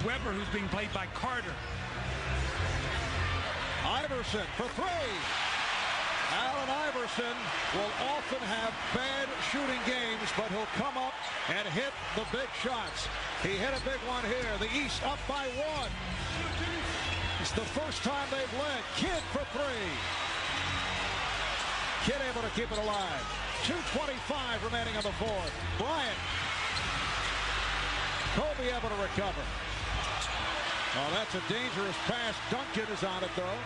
Weber, who's being played by Carter. Iverson for three. Allen Iverson will often have bad shooting games, but he'll come up and hit the big shots. He hit a big one here. The East up by one. It's the first time they've led. Kidd for three. Kidd able to keep it alive. 2:25 remaining on the fourth. Bryant. Kobe able to recover. Oh, that's a dangerous pass. Duncan is on it, though.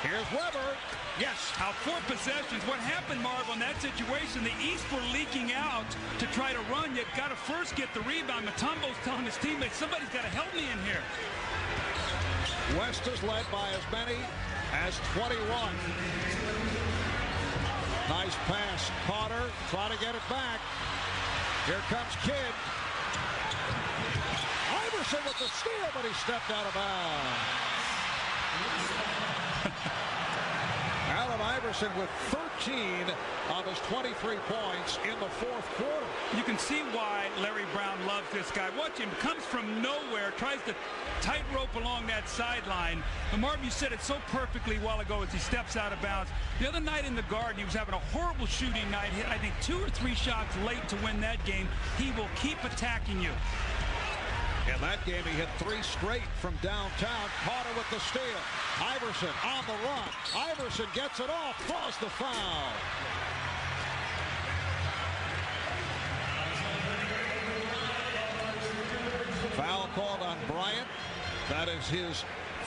Here's Weber. Yes, out 4 possessions. What happened, Marv, in that situation? The East were leaking out to try to run. You've got to first get the rebound. Mutombo's telling his teammates, somebody's got to help me in here. West is led by as many as 21. Nice pass. Carter trying to get it back. Here comes Kidd. Iverson with the steal, but he stepped out of bounds. Allen Iverson with 13 of his 23 points in the fourth quarter. You can see why Larry Brown loves this guy. Watch him. Comes from nowhere. Tries to tightrope along that sideline. And Marv, you said it so perfectly a while ago as he steps out of bounds. The other night in the Garden, he was having a horrible shooting night. Hit, I think, 2 or 3 shots late to win that game. He will keep attacking you. In that game, he hit 3 straight from downtown. Carter with the steal. Iverson on the run. Iverson gets it off. Draws the foul. Foul called on Bryant. That is his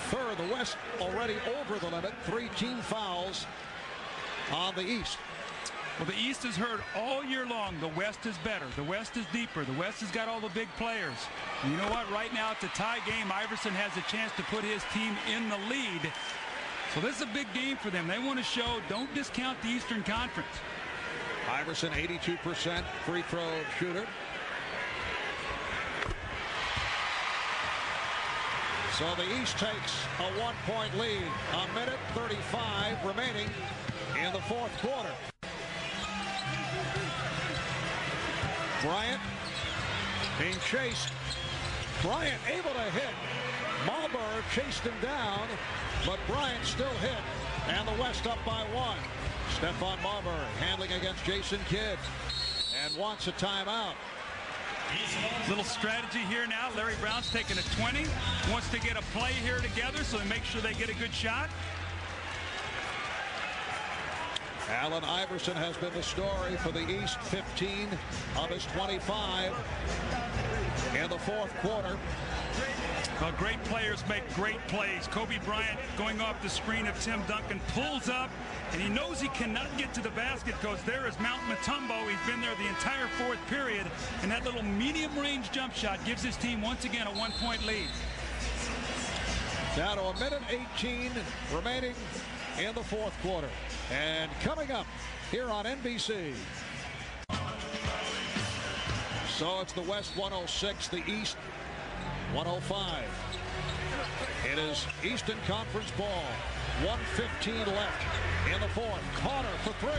third. The West already over the limit. 3 team fouls on the East. Well, the East has heard all year long the West is better. The West is deeper. The West has got all the big players. And you know what? Right now, it's a tie game. Iverson has a chance to put his team in the lead. So this is a big game for them. They want to show, don't discount the Eastern Conference. Iverson, 82% free throw shooter. So the East takes a 1-point lead. 1:35 remaining in the fourth quarter. Bryant being chased. Bryant able to hit. Marbury chased him down, but Bryant still hit. And the West up by 1. Stephon Marbury handling against Jason Kidd and wants a timeout. Little strategy here now. Larry Brown's taking a 20. Wants to get a play here together so they make sure they get a good shot. Allen Iverson has been the story for the East. 15 of his 25 in the fourth quarter. Well, great players make great plays. Kobe Bryant going off the screen of Tim Duncan, pulls up, and he knows he cannot get to the basket because there is Mount Mutombo. He's been there the entire fourth period, and that little medium-range jump shot gives his team once again a 1-point lead. Down to 1:18 remaining in the fourth quarter. And coming up here on NBC. So it's the West 106, the East 105. It is Eastern Conference ball. 1:15 left in the fourth. Carter for 3.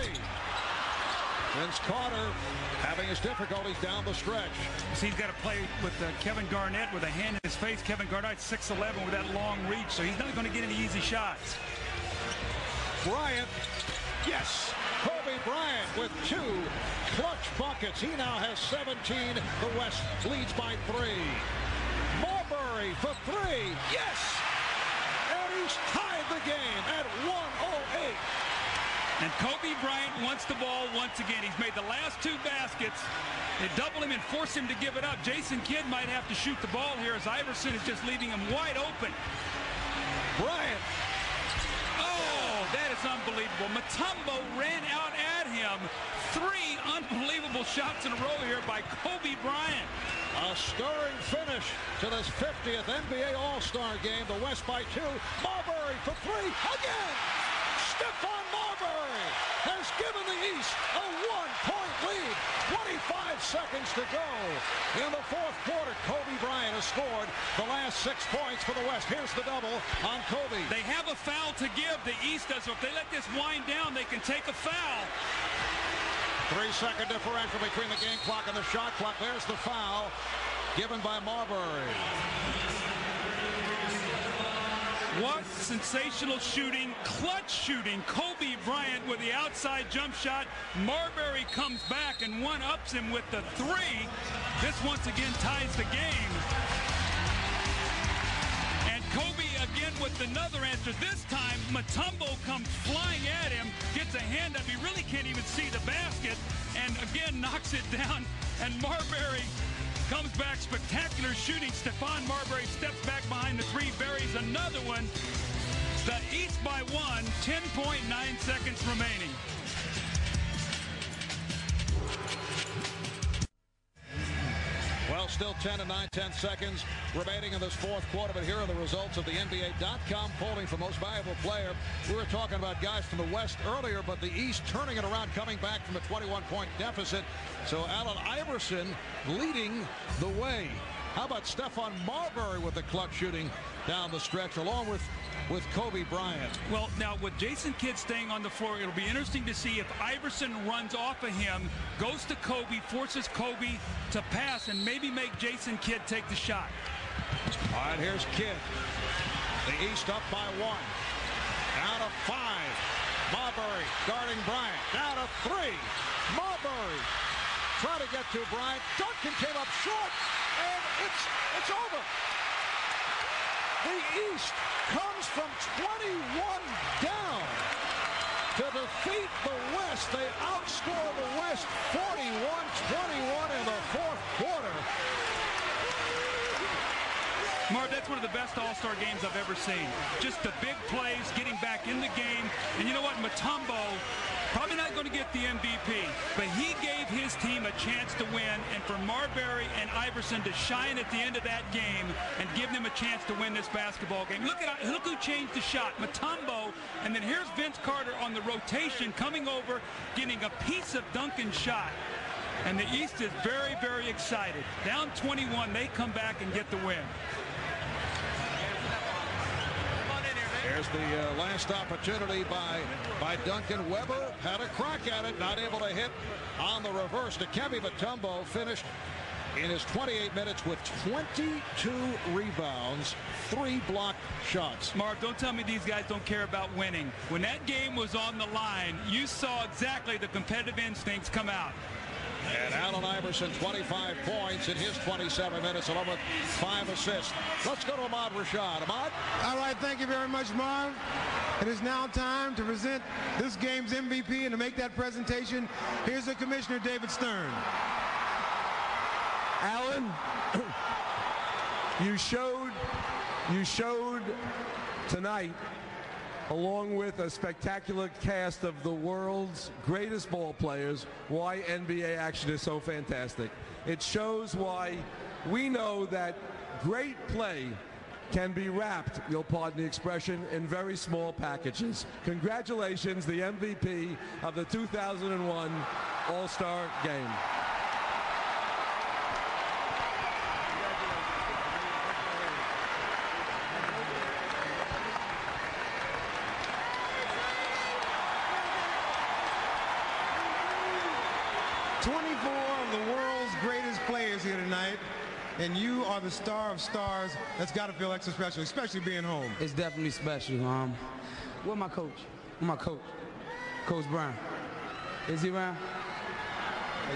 Vince Carter having his difficulties down the stretch. See, he's got to play with Kevin Garnett with a hand in his face. Kevin Garnett 6'11" with that long reach, so he's not going to get any easy shots. Bryant, yes, Kobe Bryant with 2 clutch buckets. He now has 17. The West leads by 3. Marbury for 3, yes, and he's tied the game at 1:08. And Kobe Bryant wants the ball once again. He's made the last 2 baskets. They double him and force him to give it up. Jason Kidd might have to shoot the ball here as Iverson is just leaving him wide open. Bryant. Oh, that is unbelievable. Mutombo ran out at him. 3 unbelievable shots in a row here by Kobe Bryant. A stirring finish to this 50th NBA All-Star game. The West by 2. Marbury for 3 again. Stephon Marbury has given the East a 1-point lead. 25 seconds to go in the fourth quarter. Kobe Bryant has scored the last 6 points for the West. Here's the double on Kobe. They have a foul to give. The East does. So if they let this wind down, they can take a foul. 3-second differential between the game clock and the shot clock. There's the foul given by Marbury. What sensational shooting, clutch shooting. Kobe Bryant with the outside jump shot. Marbury comes back and one-ups him with the three. This once again ties the game. And Kobe again with another answer. This time, Mutombo comes flying at him, gets a hand up. He really can't even see the basket, and again knocks it down. And Marbury comes back, spectacular shooting. Stephon Marbury steps back behind the three, buries another one. The East by one, 10.9 seconds remaining. Well, still 10 and 9/10 seconds remaining in this fourth quarter, but here are the results of the NBA.com polling for most valuable player. We were talking about guys from the West earlier, but the East turning it around, coming back from a 21-point deficit. So Allen Iverson leading the way. How about Stephon Marbury with the clutch shooting down the stretch, along with Kobe Bryant? Well, now with Jason Kidd staying on the floor, it'll be interesting to see if Iverson runs off of him, goes to Kobe, forces Kobe to pass, and maybe make Jason Kidd take the shot. All right, here's Kidd. The East up by one. Down to 5. Marbury guarding Bryant. Down to 3. Marbury trying to get to Bryant. Duncan came up short, and it's over. The East comes from 21 down to defeat the West. They outscore the West 41-21 in the fourth quarter. Marv, that's one of the best all-star games I've ever seen. Just the big plays, getting back in the game. And you know what? Mutombo, probably not going to get the MVP, but he gave his team a chance to win, and for Marbury and Iverson to shine at the end of that game and give them a chance to win this basketball game. Look who changed the shot, Mutombo, and then here's Vince Carter on the rotation, coming over, getting a piece of Duncan's shot. And the East is very, very excited. Down 21, they come back and get the win. There's the last opportunity by Duncan. Weber had a crack at it, not able to hit on the reverse. Dikembe Mutombo finished in his 28 minutes with 22 rebounds, 3 blocked shots. Marv, don't tell me these guys don't care about winning. When that game was on the line, you saw exactly the competitive instincts come out. And Allen Iverson, 25 points in his 27 minutes, along with 5 assists. Let's go to Ahmad Rashad. Ahmad? All right, thank you very much, Marv. It is now time to present this game's MVP, and to make that presentation, here's the Commissioner, David Stern. Allen, you showed tonight, along with a spectacular cast of the world's greatest ball players, why NBA action is so fantastic. It shows why we know that great play can be wrapped, you'll pardon the expression, in very small packages. Congratulations, the MVP of the 2001 All-Star Game. 24 of the world's greatest players here tonight, and you are the star of stars. That's got to feel extra special, especially being home. It's definitely special. Where's my coach? Where's my coach? Coach Brown. Is he around?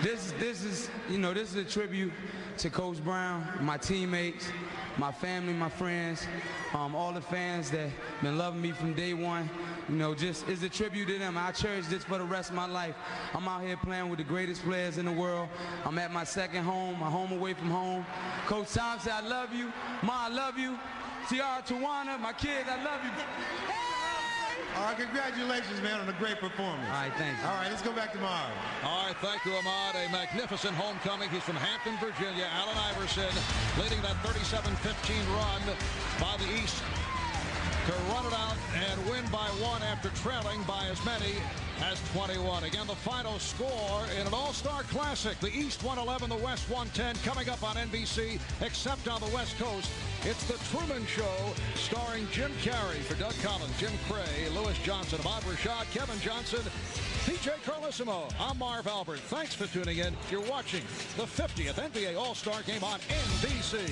This is, this is a tribute to Coach Brown, my teammates, my family, my friends, all the fans that been loving me from day one. Just is a tribute to them. I cherish this for the rest of my life. I'm out here playing with the greatest players in the world. I'm at my second home, my home away from home. Coach Tom said, I love you. Ma, I love you. Tiara, Tawana, my kids, I love you. All right, congratulations, man, on a great performance. All right, thank you. All right, let's go back tomorrow. All right, thank you, Ahmad. A magnificent homecoming. He's from Hampton, Virginia. Allen Iverson leading that 37-15 run by the East to run it out and win by 1 after trailing by as many as 21. Again, the final score in an all-star classic. The East 111, the West 110. Coming up on NBC, except on the West Coast, it's The Truman Show, starring Jim Carrey. For Doug Collins, Jim Cray, Lewis Johnson, Ahmad Rashad, Kevin Johnson, PJ Carlissimo, I'm Marv Albert. Thanks for tuning in. You're watching the 50th NBA All-Star Game on NBC.